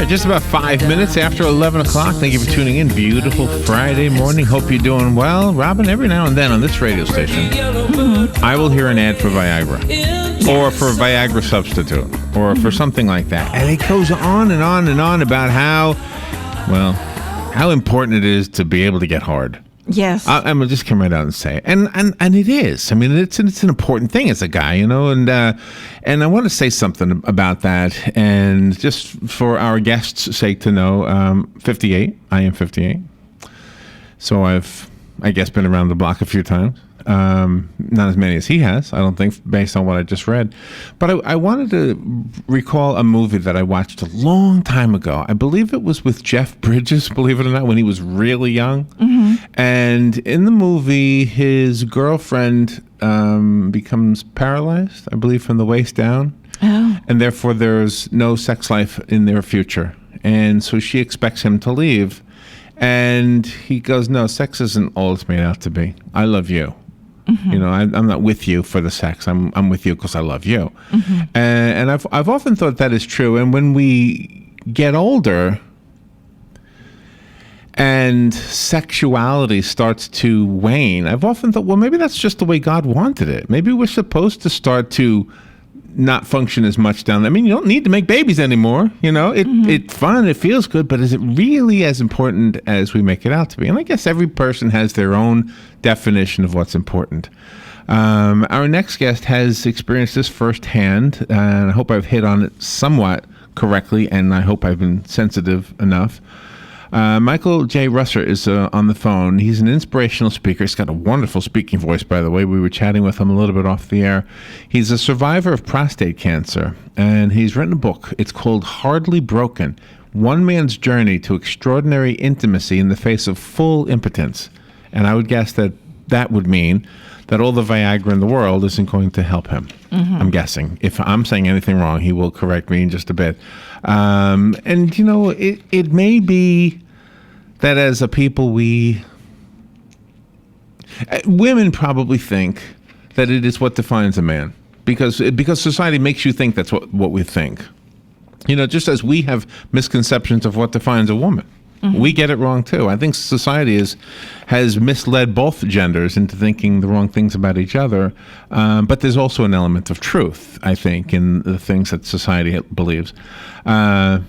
Just about 5 minutes after 11 o'clock. Thank you for tuning in. Beautiful Friday morning. Hope you're doing well. Robin, every now and then on this radio station, I will hear an ad for Viagra. Or for a Viagra substitute. Or for something like that. And it goes on and on and on about how important it is to be able to get hard. Yes. I'm gonna just come right out and say it. And it is. I mean, it's an important thing as a guy, you know, and I want to say something about that. And just for our guests' sake to know, 58. I am 58. So I've, I guess, been around the block a few times. Not as many as he has, I don't think, based on what I just read. But I wanted to recall a movie that I watched a long time ago. I believe it was with Jeff Bridges, believe it or not, when he was really young. Mm-hmm. And in the movie, his girlfriend becomes paralyzed, I believe, from the waist down. Oh. And therefore, there's no sex life in their future. And so she expects him to leave. And he goes, no, sex isn't all it's made out to be. I love you. Mm-hmm. You know, I'm not with you for the sex. I'm with you because I love you. Mm-hmm. And I've often thought that is true. And when we get older and sexuality starts to wane, I've often thought, well, maybe that's just the way God wanted it. Maybe we're supposed to start to not function as much down there. I mean, you don't need to make babies anymore. You know, it's fun, it feels good, but is it really as important as we make it out to be? And I guess every person has their own definition of what's important. Our next guest has experienced this firsthand, and I hope I've hit on it somewhat correctly, and I hope I've been sensitive enough. Michael J. Russer is on the phone. He's an inspirational speaker. He's got a wonderful speaking voice, by the way. We were chatting with him a little bit off the air. He's a survivor of prostate cancer, and he's written a book. It's called Hardly Broken, One Man's Journey to Extraordinary Intimacy in the Face of Full Impotence. And I would guess that would mean that all the Viagra in the world isn't going to help him. Mm-hmm. I'm guessing. If I'm saying anything wrong, he will correct me in just a bit. And, you know, it may be that as a people women probably think that it is what defines a man because society makes you think that's what we think. You know, just as we have misconceptions of what defines a woman. Mm-hmm. We get it wrong too. I think society has misled both genders into thinking the wrong things about each other. But there's also an element of truth, I think, in the things that society believes. We're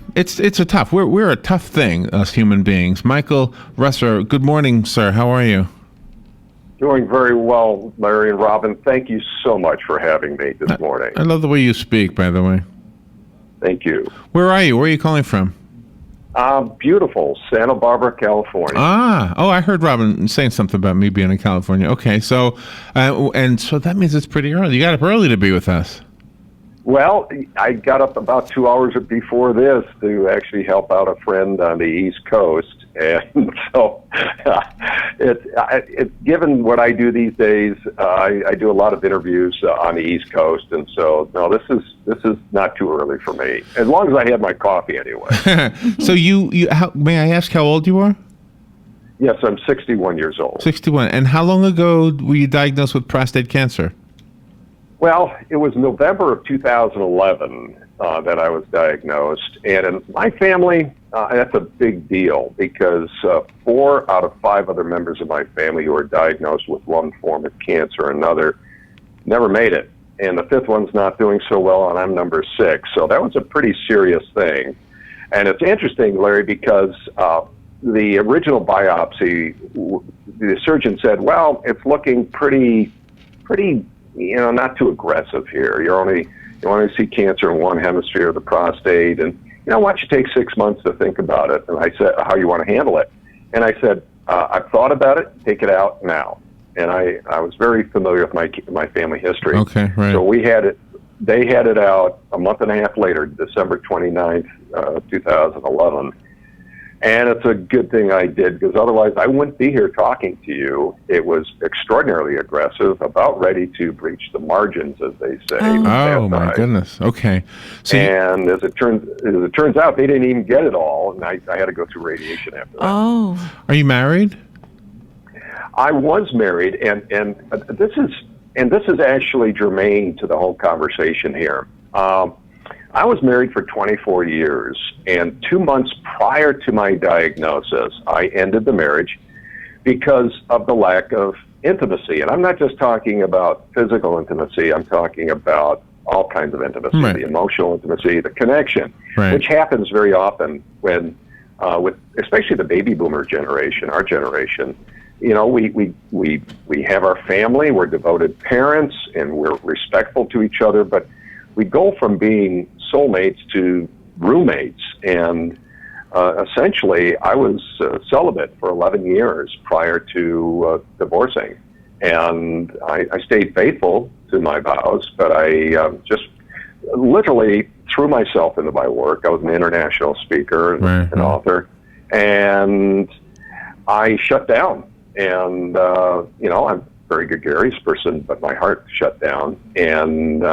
a tough thing, us human beings. Michael Russer, good morning, sir. How are you? Doing very well, Larry and Robin. Thank you so much for having me this morning. I love the way you speak, by the way. Thank you. Where are you? Where are you calling from? Beautiful, Santa Barbara, California. I heard Robin saying something about me being in California. Okay, so so that means it's pretty early. You got up early to be with us. Well, I got up about 2 hours before this to actually help out a friend on the East Coast, and so it's given what I do these days. I do a lot of interviews on the East Coast, and so no, this is not too early for me. As long as I had my coffee, anyway. So may I ask how old you are? Yes, I'm 61 years old. 61, and how long ago were you diagnosed with prostate cancer? Well, it was November of 2011 that I was diagnosed. And in my family, that's a big deal because 4 out of 5 other members of my family who were diagnosed with one form of cancer or another never made it. And the 5th one's not doing so well, and I'm number 6. So that was a pretty serious thing. And it's interesting, Larry, because the original biopsy, the surgeon said, well, it's looking pretty, you know, not too aggressive here. You only see cancer in one hemisphere of the prostate, and you know, why don't you take 6 months to think about it? And I said, how you want to handle it? And I said, I've thought about it. Take it out now. And I was very familiar with my family history. Okay, right. So we had it. They had it out a month and a half later, December 29th, 2011. And it's a good thing I did, because otherwise I wouldn't be here talking to you. It was extraordinarily aggressive, about ready to breach the margins, as they say. Oh my goodness. Okay. So and as it turns out, they didn't even get it all, and I had to go through radiation after that. Oh. Are you married? I was married, and this is actually germane to the whole conversation here. I was married for 24 years, and 2 months prior to my diagnosis, I ended the marriage because of the lack of intimacy. And I'm not just talking about physical intimacy, I'm talking about all kinds of intimacy, right. The emotional intimacy, the connection, right. which happens very often when, with especially the baby boomer generation, our generation. You know, we have our family, we're devoted parents, and we're respectful to each other, but we go from being soulmates to roommates. And essentially, I was celibate for 11 years prior to divorcing. And I stayed faithful to my vows, but I just literally threw myself into my work. I was an international speaker and an author, and I shut down. And, you know, I'm a very gregarious person, but my heart shut down. And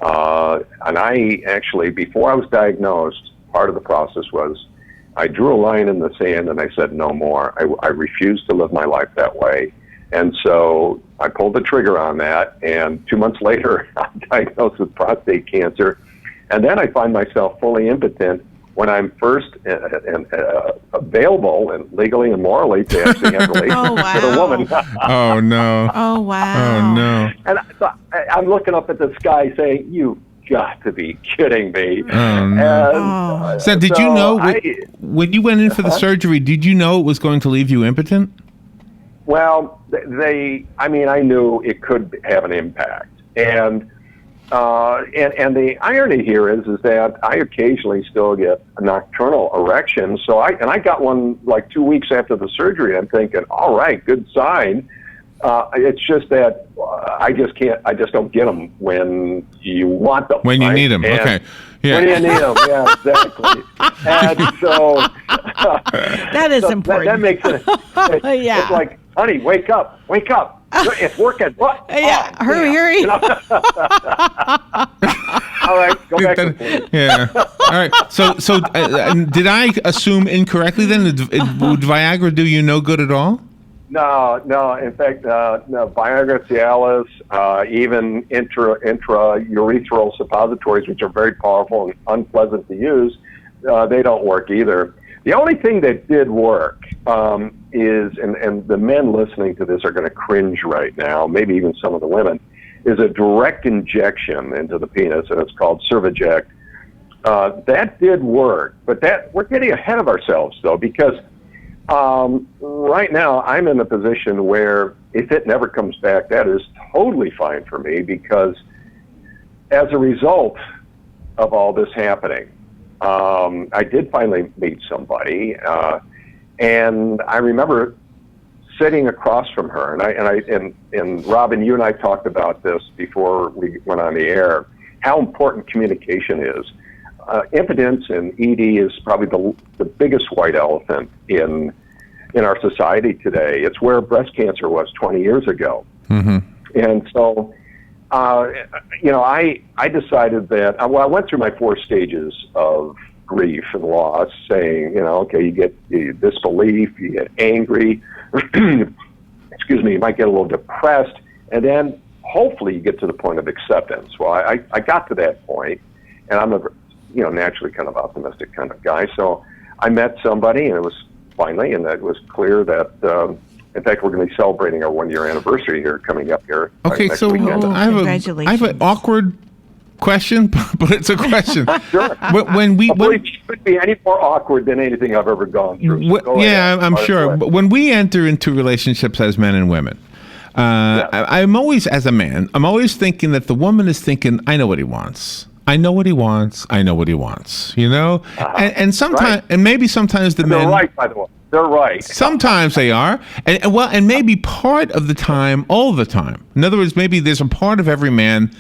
I actually, before I was diagnosed, part of the process was I drew a line in the sand and I said, no more. I refused to live my life that way. And so I pulled the trigger on that. And 2 months later, I'm diagnosed with prostate cancer. And then I find myself fully impotent when I'm first available and legally and morally to actually have relations with a woman. Oh, no. Oh, wow. Oh, no. And I'm looking up at the sky saying, you've got to be kidding me. Oh, no. And, So did you know, when you went in for the surgery, did you know it was going to leave you impotent? Well, I knew it could have an impact. And the irony here is that I occasionally still get a nocturnal erection. So I got one like 2 weeks after the surgery. I'm thinking, all right, good sign. It's just that I just don't get them when you want them. When you need them, okay. Yeah. When you need them, yeah, exactly. And so that is important. That makes it. Yeah. It's like, honey, wake up. It's working. What? Yeah, hurry. You know? All right, go back to sleep. Yeah. All right. So did I assume incorrectly then? Would Viagra do you no good at all? No. In fact, no. Viagra, Cialis, even intra-urethral suppositories, which are very powerful and unpleasant to use, they don't work either. The only thing that did work is, and the men listening to this are going to cringe right now, maybe even some of the women, is a direct injection into the penis, and it's called Cerviject. That did work, but we're getting ahead of ourselves, though, because right now I'm in a position where if it never comes back, that is totally fine for me, because as a result of all this happening, I did finally meet somebody, and I remember sitting across from her, and Robin, you and I talked about this before we went on the air, how important communication is. Impotence and ED is probably the biggest white elephant in our society today. It's where breast cancer was 20 years ago. Mm-hmm. And so, I decided that, I went through my 4 stages of grief and loss, saying, okay, you get disbelief, you get angry, excuse me, you might get a little depressed, and then hopefully you get to the point of acceptance. Well, I got to that point, and I'm a naturally kind of optimistic kind of guy. So I met somebody, and it was finally, and it was clear that, in fact, we're going to be celebrating our 1-year anniversary here coming up here. Okay, next so weekend. I have an awkward question, but it's a question. Sure. When it shouldn't be any more awkward than anything I've ever gone through. So go ahead. I'm sure. But when we enter into relationships as men and women, I'm always, as a man, I'm always thinking that the woman is thinking, I know what he wants. I know what he wants. And sometimes, right. And maybe sometimes the men. They're right, by the way. They're right. Sometimes they are, and maybe part of the time, all the time. In other words, maybe there's a part of every man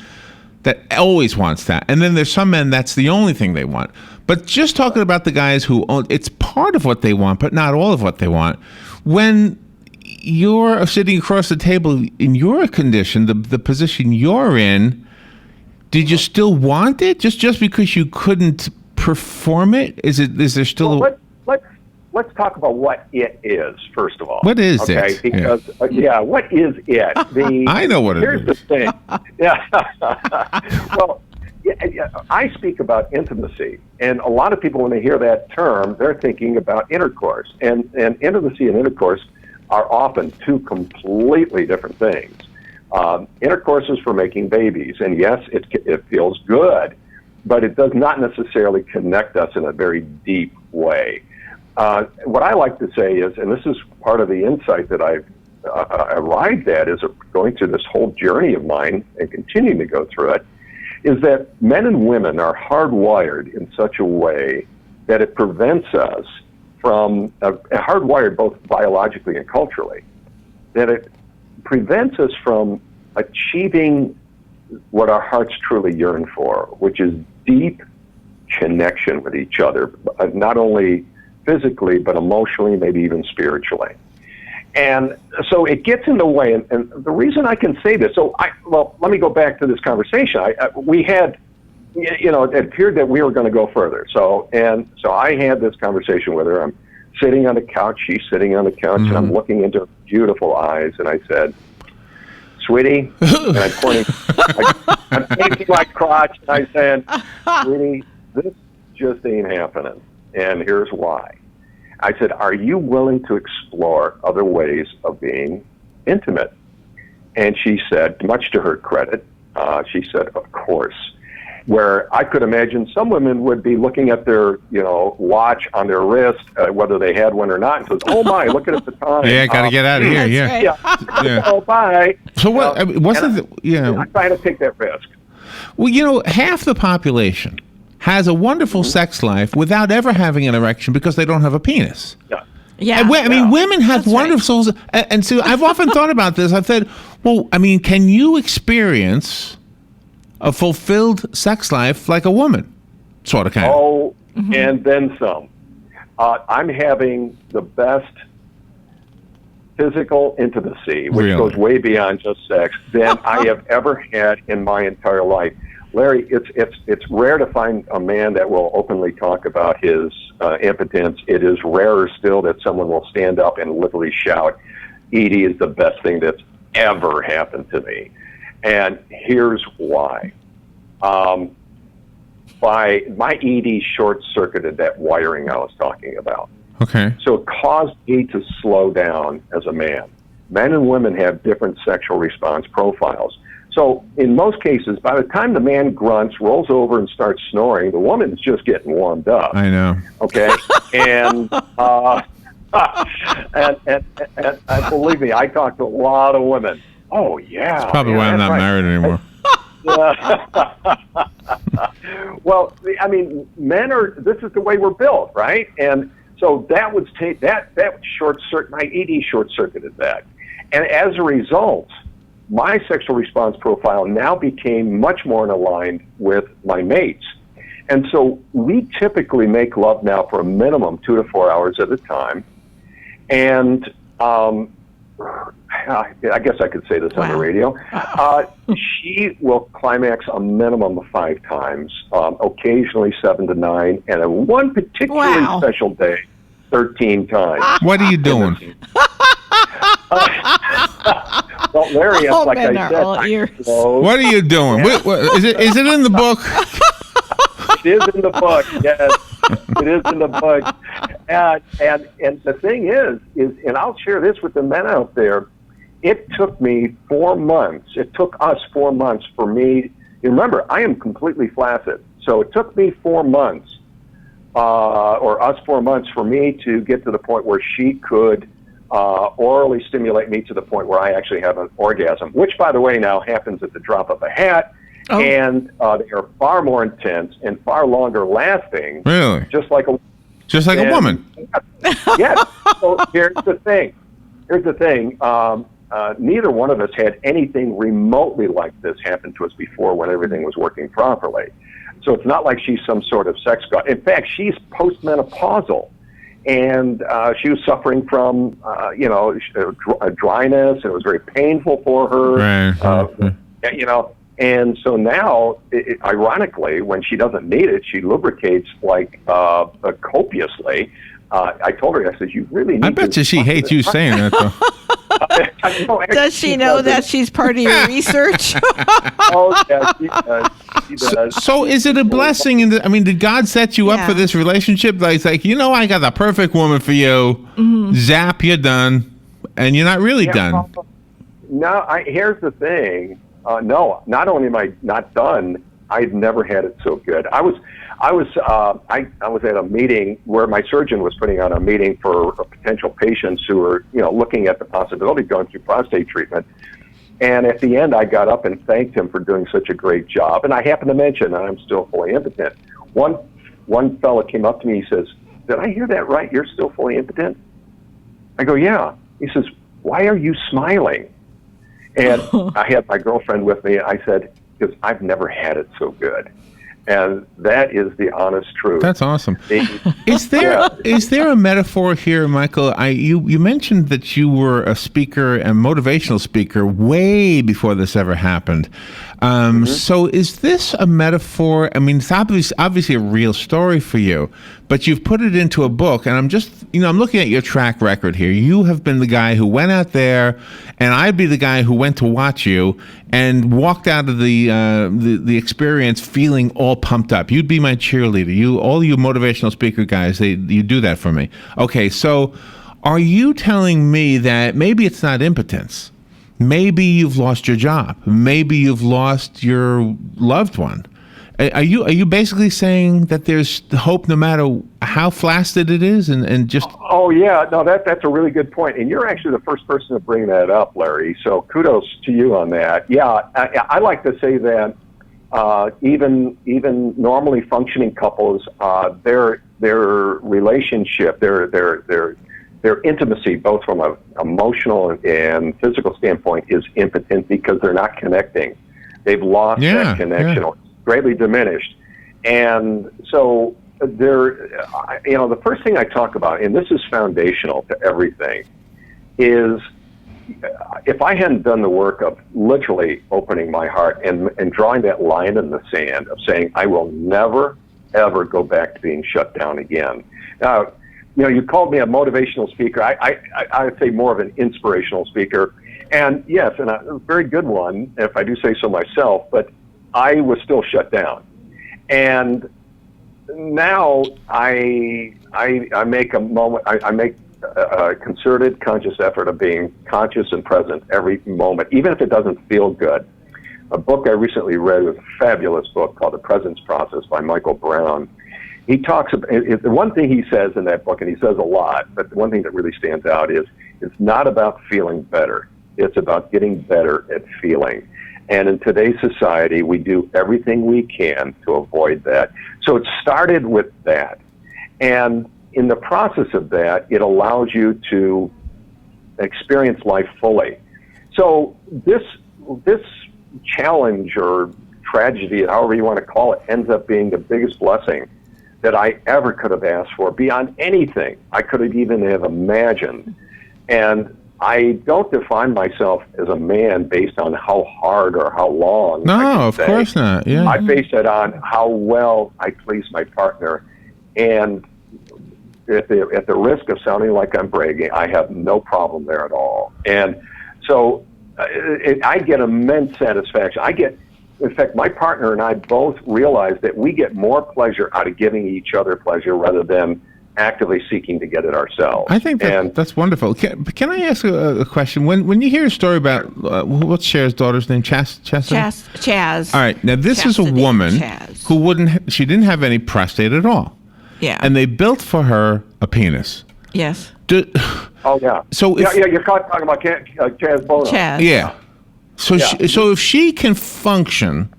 that always wants that, and then there's some men that's the only thing they want. But just talking about the guys who it's part of what they want, but not all of what they want. When you're sitting across the table in your condition, the position you're in, did you still want it just because you couldn't perform it? Is there still? Well, let's talk about what it is first of all. What is it? Because what is it? I know what it is. Here's the thing. Yeah. Well, I speak about intimacy, and a lot of people, when they hear that term, they're thinking about intercourse, and intimacy and intercourse are often two completely different things. Intercourse is for making babies, and yes, it feels good, but it does not necessarily connect us in a very deep way. What I like to say is, and this is part of the insight that I've arrived at is going through this whole journey of mine and continuing to go through it, is that men and women are hardwired in such a way that it prevents us from, hardwired both biologically and culturally, that it prevents us from achieving what our hearts truly yearn for, which is deep connection with each other, not only physically, but emotionally, maybe even spiritually. And so it gets in the way, and the reason I can say this, let me go back to this conversation. We had, it appeared that we were going to go further. So I had this conversation with her. I'm sitting on the couch, she's sitting on the couch, and I'm looking into her beautiful eyes, and I said, "Sweetie," and I'm pointing my crotch, and I said, "Sweetie, this just ain't happening, and here's why." I said, "Are you willing to explore other ways of being intimate?" And she said, much to her credit, she said, "Of course." Where I could imagine some women would be looking at their, watch on their wrist, whether they had one or not, and says, "Oh my, look at the time." Yeah, got to get out of here. Yeah. Oh, bye. So what? I mean, wasn't I'm trying to take that risk. Well, half the population has a wonderful sex life without ever having an erection because they don't have a penis. Yeah. And women have wonderful, and so I've often thought about this. I've said, well, I mean, can you experience a fulfilled sex life like a woman? Sort of, kind of. Oh, and then some. I'm having the best physical intimacy, which goes way beyond just sex, than I have ever had in my entire life. Larry, it's rare to find a man that will openly talk about his impotence. It is rarer still that someone will stand up and literally shout, "Edie is the best thing that's ever happened to me." And here's why. My ED short-circuited that wiring I was talking about. Okay. So it caused me to slow down as a man. Men and women have different sexual response profiles. So in most cases, by the time the man grunts, rolls over, and starts snoring, the woman's just getting warmed up. I know. Okay? And and believe me, I talk to a lot of women. Oh, yeah. That's probably why I'm not married anymore. Well, I mean, this is the way we're built, right? And so that would take, that my ED short-circuited that. And as a result, my sexual response profile now became much more aligned with my mates. And so we typically make love now for a minimum 2 to 4 hours at a time. And I guess I could say this on the radio. She will climax a minimum of 5 times, occasionally 7 to 9, and on one particularly special day, 13 times. What are you doing? Well, Larry, like I said, what are you doing? Yeah. Is it in the book? It is in the book. Yes, it is in the book. And the thing is, and I'll share this with the men out there. It took me 4 months. It took us 4 months for me. Remember, I am completely flaccid, so it took me 4 months, or us 4 months, for me to get to the point where she could orally stimulate me to the point where I actually have an orgasm, which, by the way, now happens at the drop of a hat. Oh. And they are far more intense and far longer lasting. Really? Just like a woman. Yes. So here's the thing. Neither one of us had anything remotely like this happen to us before when everything was working properly. So it's not like she's some sort of sex god. In fact, she's postmenopausal. And she was suffering from, dryness. And it was very painful for her. Right. And so now, ironically, when she doesn't need it, she lubricates copiously. I told her, I said, you really need I bet you she hates you saying that, though. Does she know that she's part of your research? Oh, yeah, she does. She does. So is it a blessing? Did God set you up for this relationship? Like, it's like, I got the perfect woman for you. Mm-hmm. Zap, you're done. And you're not really done. No, here's the thing. No, not only am I not done, I've never had it so good. I was at a meeting where my surgeon was putting on a meeting for potential patients who were, looking at the possibility of going through prostate treatment. And at the end, I got up and thanked him for doing such a great job. And I happened to mention that I'm still fully impotent. One fellow came up to me. He says, "Did I hear that right? You're still fully impotent?" I go, "Yeah." He says, "Why are you smiling?" And I had my girlfriend with me. I said, "Because I've never had it so good." And that is the honest truth. That's awesome. Is there a metaphor here, Michael? You mentioned that you were a speaker, a motivational speaker, way before this ever happened. So is this a metaphor? I mean, it's obviously a real story for you, but you've put it into a book, and I'm just, I'm looking at your track record here. You have been the guy who went out there, and I'd be the guy who went to watch you and walked out of the experience feeling all pumped up. You'd be my cheerleader. All you motivational speaker guys, you do that for me. Okay, so are you telling me that maybe it's not impotence? Maybe you've lost your job. Maybe you've lost your loved one. Are you basically saying that there's hope no matter how flaccid it is, and just? Oh yeah, no, that's a really good point, and you're actually the first person to bring that up, Larry. So kudos to you on that. Yeah, I like to say that even normally functioning couples, their relationship, their intimacy, both from an emotional and physical standpoint, is impotent because they're not connecting. They've lost that connection. It's greatly diminished. And so the first thing I talk about, and this is foundational to everything, is if I hadn't done the work of literally opening my heart and drawing that line in the sand of saying, I will never, ever go back to being shut down again. Now, you called me a motivational speaker. I would say more of an inspirational speaker. And yes, and a very good one, if I do say so myself, but I was still shut down. And now I make a concerted, conscious effort of being conscious and present every moment, even if it doesn't feel good. A book I recently read was a fabulous book called The Presence Process by Michael Brown. He talks about, the one thing he says in that book, and he says a lot, but the one thing that really stands out is it's not about feeling better. It's about getting better at feeling. And in today's society, we do everything we can to avoid that. So it started with that. And in the process of that, it allows you to experience life fully. So this challenge or tragedy, however you want to call it, ends up being the biggest blessing that I ever could have asked for, beyond anything I could have even have imagined. And I don't define myself as a man based on how hard or how long. No, of course not. Yeah. I base it on how well I please my partner. And at the risk of sounding like I'm bragging, I have no problem there at all. And so I get immense satisfaction. In fact, my partner and I both realize that we get more pleasure out of giving each other pleasure rather than actively seeking to get it ourselves. I think that's wonderful. Can I ask a question? When you hear a story about, what's Cher's daughter's name? Chaz. All right. Now, this is a woman she didn't have any prostate at all. Yeah. And they built for her a penis. Yes. Oh, yeah. So you're talking about Chaz Bono. Chaz. Yeah. So if she can function,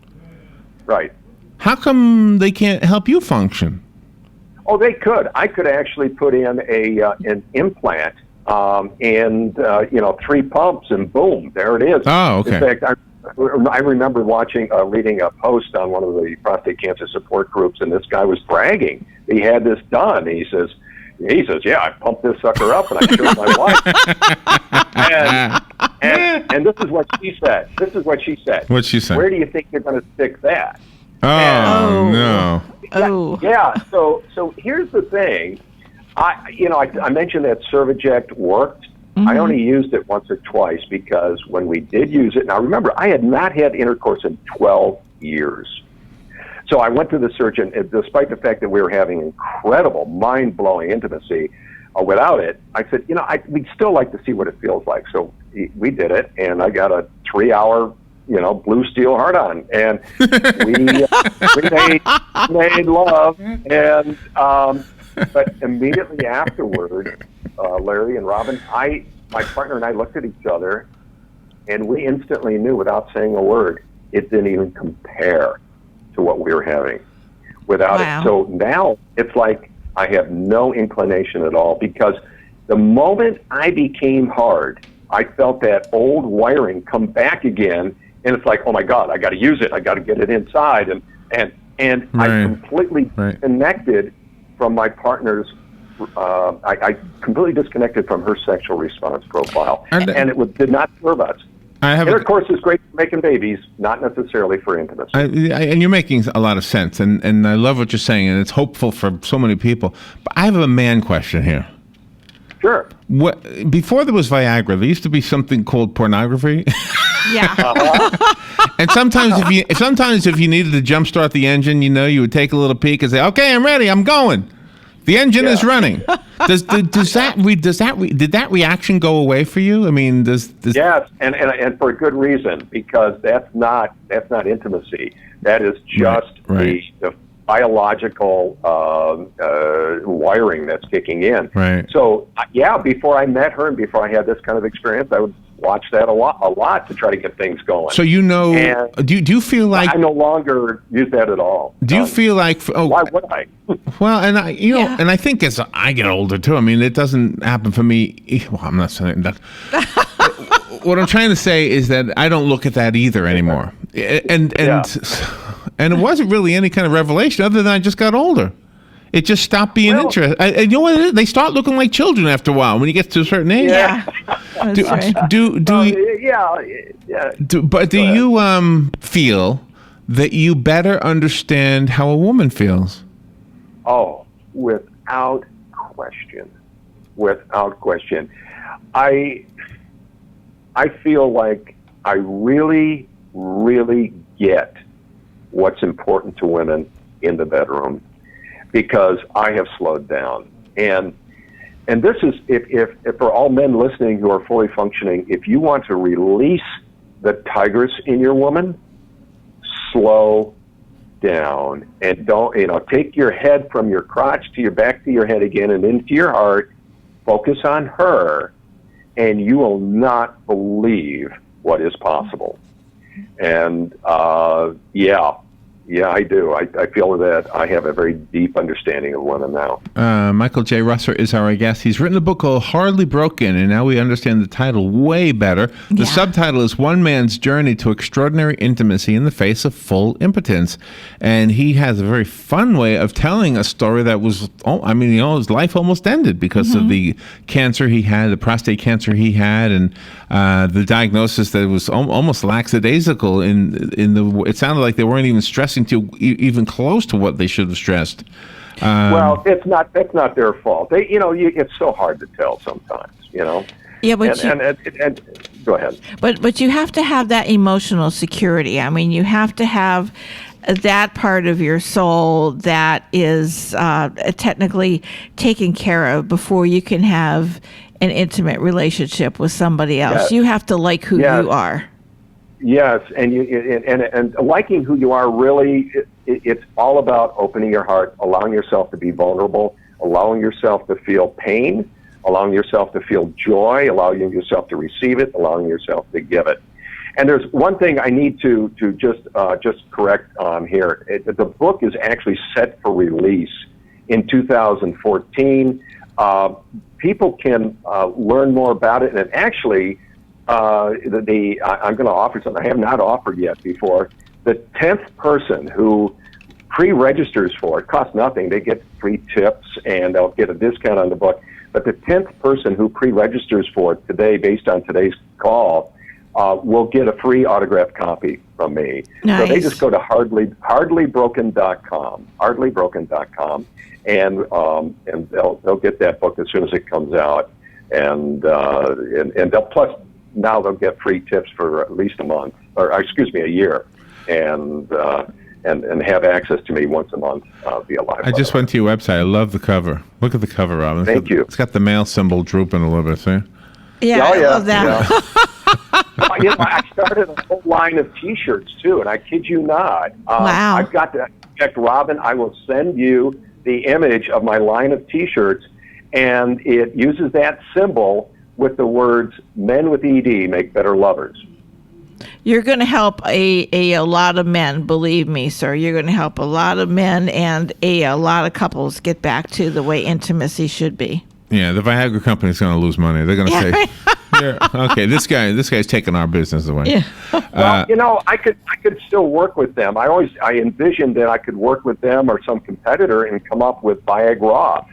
right? How come they can't help you function? Oh, they could. I could actually put in an implant and 3 pumps, and boom, there it is. Oh, okay. In fact, I remember reading a post on one of the prostate cancer support groups, and this guy was bragging. He had this done. And he says, yeah, I pumped this sucker up, and I showed my wife. And this is what she said. What'd she say? Where do you think you're going to stick that? No. Yeah. So here's the thing. I mentioned that Cerviject worked. Mm-hmm. I only used it once or twice because when we did use it, now remember, I had not had intercourse in 12 years. So I went to the surgeon, and despite the fact that we were having incredible, mind-blowing intimacy without it, I said, we'd still like to see what it feels like. So we did it, and I got a 3-hour, blue steel hard-on, and we made love, and but immediately afterward, Larry and Robin, my partner and I looked at each other, and we instantly knew without saying a word, it didn't even compare to what we were having without it. So now it's like I have no inclination at all, because the moment I became hard, I felt that old wiring come back again, and it's like, oh my God, I got to use it. I got to get it inside, and Right. I completely connected from my partner's. I completely disconnected from her sexual response profile, and it did not serve us. Intercourse is great for making babies, not necessarily for intimacy. And you're making a lot of sense, and I love what you're saying, and it's hopeful for so many people. But I have a man question here. Sure. Before there was Viagra, there used to be something called pornography. Yeah. And sometimes if you needed to jumpstart the engine, you would take a little peek and say, "Okay, I'm ready. I'm going. The engine is running." Did that reaction go away for you? I mean, yes, and for a good reason, because that's not intimacy. That is just the biological wiring that's kicking in. Right. So before I met her and before I had this kind of experience, I would watch that a lot to try to get things going. So do you feel like I no longer use that at all? Do you feel like why would I? Well, and and I think as I get older too. I mean, it doesn't happen for me. Well, I'm not saying that. What I'm trying to say is that I don't look at that either anymore, and it wasn't really any kind of revelation other than I just got older. It just stopped being interesting. And you know what it is? They start looking like children after a while when you get to a certain age. Yeah. Do you feel that you better understand how a woman feels? Oh, without question. Without question. I feel like I really, really get what's important to women in the bedroom, because I have slowed down. And this is, if for all men listening who are fully functioning, if you want to release the tigress in your woman, slow down and don't, take your head from your crotch to your back to your head again and into your heart, focus on her, and you will not believe what is possible. And yeah, I do. I feel that I have a very deep understanding of women now. Michael J. Russer is our guest. He's written a book called Hardly Broken, and now we understand the title way better. The subtitle is One Man's Journey to Extraordinary Intimacy in the Face of Full Impotence. And he has a very fun way of telling a story that was, his life almost ended because of the cancer he had, the prostate cancer he had, and the diagnosis that was almost lackadaisical. It sounded like they weren't even stressing to even close to what they should have stressed. Well, it's not their fault. They, it's so hard to tell sometimes. Yeah, but and go ahead. But you have to have that emotional security. I mean, you have to have that part of your soul that is technically taken care of before you can have an intimate relationship with somebody else. Yes. You have to like who you are. Yes, and and liking who you are, really, it's all about opening your heart, allowing yourself to be vulnerable, allowing yourself to feel pain, allowing yourself to feel joy, allowing yourself to receive it, allowing yourself to give it. And there's one thing I need to just correct on here. The book is actually set for release in 2014. People can learn more about it, and actually, I'm going to offer something I have not offered yet before. The 10th person who pre-registers for it costs nothing. They get free tips and they'll get a discount on the book. But the 10th person who pre-registers for it today, based on today's call, will get a free autographed copy from me. Nice. So they just go to hardlybroken.com, and they'll get that book as soon as it comes out, and they'll now they'll get free tips for at least a month, or excuse me, a year, and have access to me once a month via live. I just went to your website. I love the cover. Look at the cover, Robin. Thank you. It's got the male symbol drooping a little bit, see? Yeah, I love that. Yeah. Well, I started a whole line of T-shirts too, and I kid you not. Wow. I've got to check, Robin. I will send you the image of my line of T-shirts, and it uses that symbol with the words "Men with ED make better lovers." You're going to help a lot of men, believe me, sir. You're going to help a lot of men and a lot of couples get back to the way intimacy should be. Yeah, the Viagra company's going to lose money. They're going to say, "Okay, this guy's taking our business away." Yeah. Well, I could still work with them. I envisioned that I could work with them or some competitor and come up with Viagra.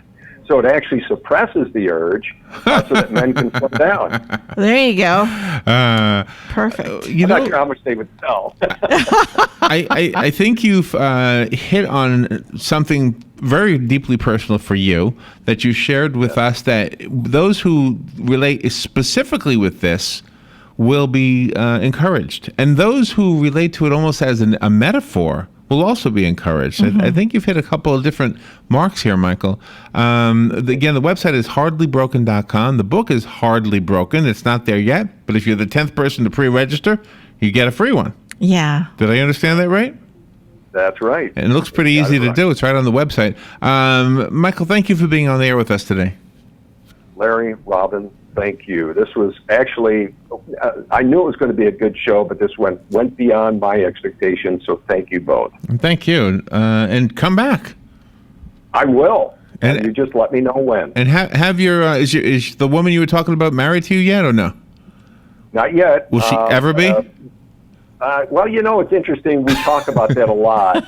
So it actually suppresses the urge so that men can slow down. There you go. Perfect. I'm not sure how much they would sell. I think you've hit on something very deeply personal for you that you shared with us, that those who relate specifically with this will be encouraged. And those who relate to it almost as a metaphor will also be encouraged. Mm-hmm. I think you've hit a couple of different marks here, Michael. Again, the website is hardlybroken.com. The book is Hardly Broken. It's not there yet, but if you're the 10th person to pre-register, you get a free one. Yeah. Did I understand that right? That's right. And it looks pretty easy to do. It's right on the website. Michael, thank you for being on the air with us today. Larry, Robin, thank you. This was actually, I knew it was going to be a good show, but this went beyond my expectations, so thank you both. Thank you. And come back. I will. And you just let me know when. And have your, is the woman you were talking about married to you yet or no? Not yet. Will she ever be? Well, it's interesting. We talk about that a lot.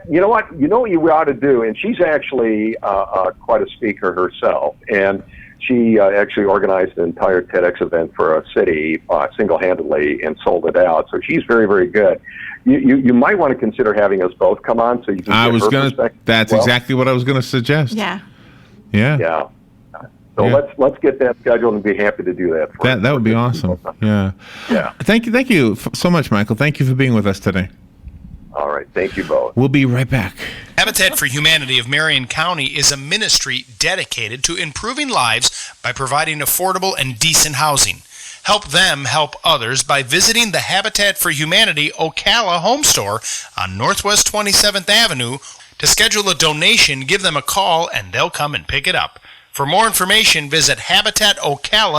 You know what you ought to do, and she's actually quite a speaker herself, and she actually organized an entire TEDx event for a city single-handedly and sold it out. So she's very, very good. You might want to consider having us both come on so you can get her perspective. That's exactly what I was going to suggest. Yeah. Yeah. So let's get that scheduled and be happy to do that. That would be awesome. Yeah. Thank you so much, Michael. Thank you for being with us today. All right. Thank you both. We'll be right back. Habitat for Humanity of Marion County is a ministry dedicated to improving lives by providing affordable and decent housing. Help them help others by visiting the Habitat for Humanity Ocala home store on Northwest 27th Avenue. To schedule a donation, give them a call and they'll come and pick it up. For more information, visit Habitat Ocala.